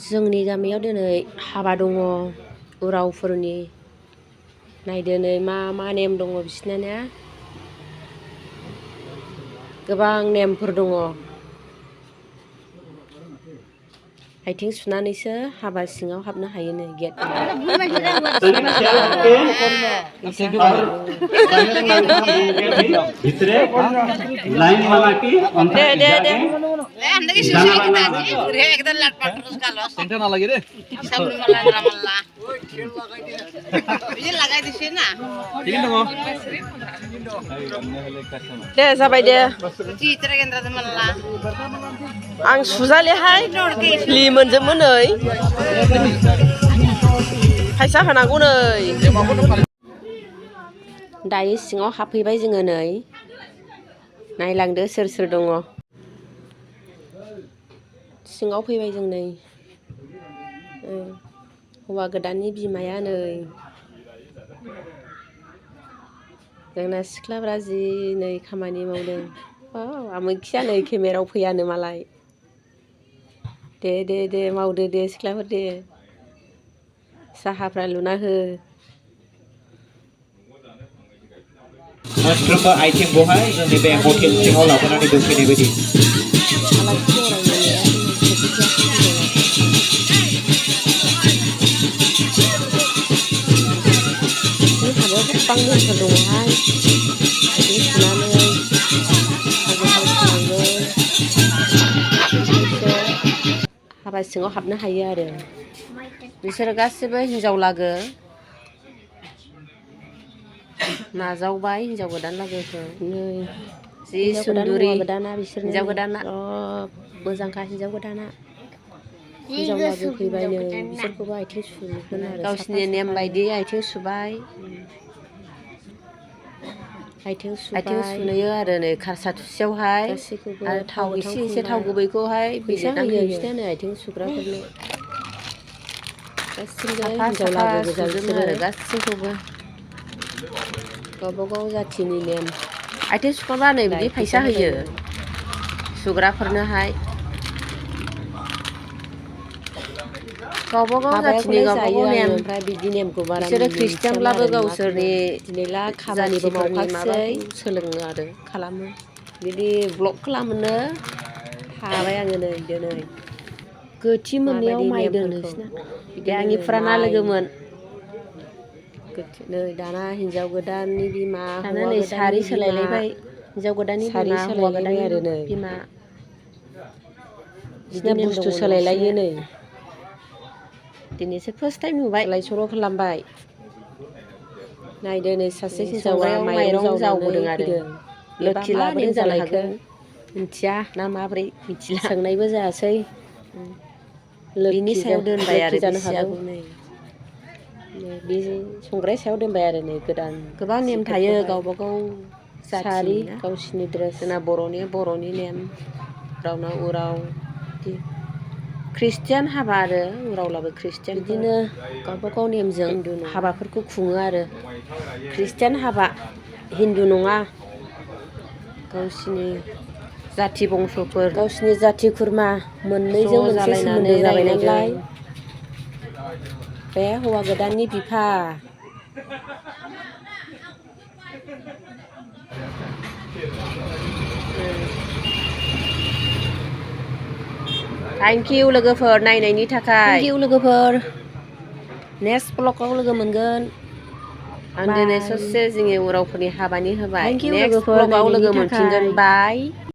जोंनि गामियाव दिनै हाबा दङ उरावफोरनि। नायदो नै मा मा नेम दङ बिसिना गोबां नेमफोर दङ। आथिं सुनानैसो हाबा सिङाव हाबनो हायोनो गेटआव। दे जाबाय दे आं सुजालेहाय लिमोनजोबो नै फैसा होनांगौ नै। दायो सिङाव हाबफैबाय जोङो नै नायलांदो सोर सोर दङ। सिङाव फैबाय जों नै हौवा गोदाननि बिमाया नै जोंना सिख्लाफ्रा जि नै खामानि मावदों। आमोखिया नै केमेरायाव फैयानो मालाय। दे दे दे मावदो दे सिख्लाफोर दे साहाफ्रा लुना हो। मोनफ्रोमबो आइटेमखौहाय जोंनि बे हटेल सिङाव लाबोनानै दोनफैनाय बायदि। हाबायाव गोबां नेमफोर दङहाय। आथिं सुनानै हाजोफ्राव सुनांगौ ओमफ्रायसो हाबा सिङाव हाबनो हायो आरो। बिसोरो गासिबो हिनजाव लागो नाजावबाय हिनजाव गोदान लागोखौ नै जि सुन्दुरि हिनजाव गोदाना मोजांखा हिनजाव गोदाना। हिनजाव लागो फैबायनो बिसोरखौबो आथिं सुगोन आरो गावसिनि नेम बायदि आथिं सुबाय। आथिं सुयो आरो नै खारसा थुसेयावहाय आरो थाव एसे थाव गुबैखौहाय फैसा होयो बिसोरनो आथिं सुग्राफोरनो। गासिबो हिनजाव लागो गोजा बिसोरो गासैखौबो गावबा गाव जाथिनि नेम। आथिं सुखांबा नै बिदि फैसा होयो सुग्राफोरनोहाय। गावबा गाव जाथिनि गावबा गाव नेम। ओमफ्राय बिदि नेमखौ बारा बिसोरो ख्रिस्टियानब्लाबो गावसोरनि जाथिफोरनि माबाखौ सोलोङो आरो खालामो। बिदि ब्लग खालामनो हाबाय आङो नै दिनै। गोथि मोननायाव माइ दोनोसैना बिदि आंनि फुराना लोगोमोन। नै दाना हिनजाव गोदाननि बिमा दाना नै सारि सोलायलायबाय। हिनजाव गोदाननि बिमा हौवा गोदाननि आरो नै बिमा बिदिनो बुस्थु सोलायलायो नै। दिनैसो फार्स्ट टाइम नुबाय सोलाय सोल' खालामबाय। नायदो नै सासे हिनजावा माइरं जावबोदों आरो लोखि लाबोदों जानो हागौ मिथिया ना माब्रै मिथिला सोंनायबो जायासै। बिनि सायाव दोनबाय आरो जानो हागौ नै बे संग्राय सायाव दोनबाय आरो नै गोदान गोबां नेम थायो गावबा गाव जाथि गावसिनि ड्रेस। जोंना बर'नि नेम रावना उराव बिदि ख्रिस्टियान हाबा आरो उरावलाबो ख्रिस्टियान बिदिनो गावबा गाव नेमजों हाबाफोरखौ खुङो आरो। ख्रिस्टियान हाबा हिन्दु नङा गावसिनि जाथि बंस'फोर गावसिनि जाथि खुरमा मोननैजों मोनसे सोमोन्दो जाबाय नालाय। बे हौवा गोदाननि बिफा थेंक इउ लोगोफोर नायनायनि थाखाय। थेंक इउ लोगोफोर नेक्स्ट ब्लगाव लोगो मोनगोन। आं दिनै ससे जोंनि उरावफोरनि हाबानि होबाय। नेक्स्ट ब्लगाव लोगो मोनफिनगोन बाय।